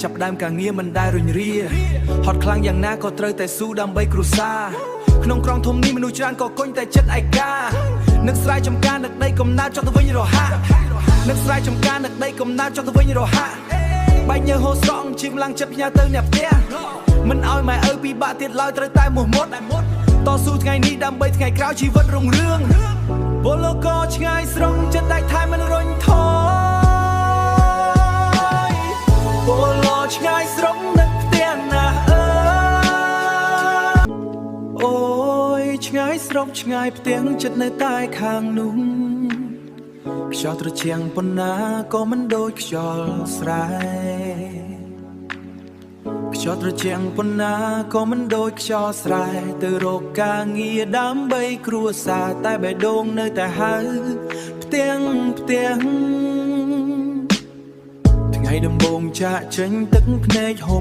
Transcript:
ចាប់ដើមការងារមិនដែលរុញរាហត់ខ្លាំងយ៉ាងណាក៏ត្រូវតែស៊ូដើម្បីគ្រួសារក្នុងក្រុងធំនេះមនុស្សច្រើនក៏គង់តែចិត្តឯកានឹកស្រែចំការនឹកដីកំណើតចុះទៅវិញរហ័សនឹកស្រែចំការនឹកដីកំណើតចុះទៅវិញរហ័សបែកញើសហូរស្រង់ជាងឡើងចិត្តផ្ញើទៅអ្នកផ្ទះមិនឲ្យម៉ែឪពិបាកទៀតឡើយត្រូវតែមោះមុតតស៊ូថ្ងៃនេះដើម្បីថ្ងៃក្រោយជីវិតរុងរឿងពលករឆ្ងាយស្រុងចិត្តដាច់ថែមិនរុញថយពលករឆ្ងាយស្រុងនឹកផ្ទះណាអើយអូយឆ្ងាយស្រុកឆ្ងាយផ្ទាំងចិត្តនៅតែខាងនោះខ្យល់ត្រជាក់ប៉ុណ្ណាក៏មិនដូចខ្យល់ស្រែខ្យល់ត្រជាក់ប៉ុណ្ណាក៏មិនដូចខ្យល់ស្រែទៅរកការងារដើម្បីគ្រួសារតែបេះដូងនៅតែហៅផ្ទាំងថ្ងៃដំបូងចាក់ចេញទឹកភ្នែកហូរ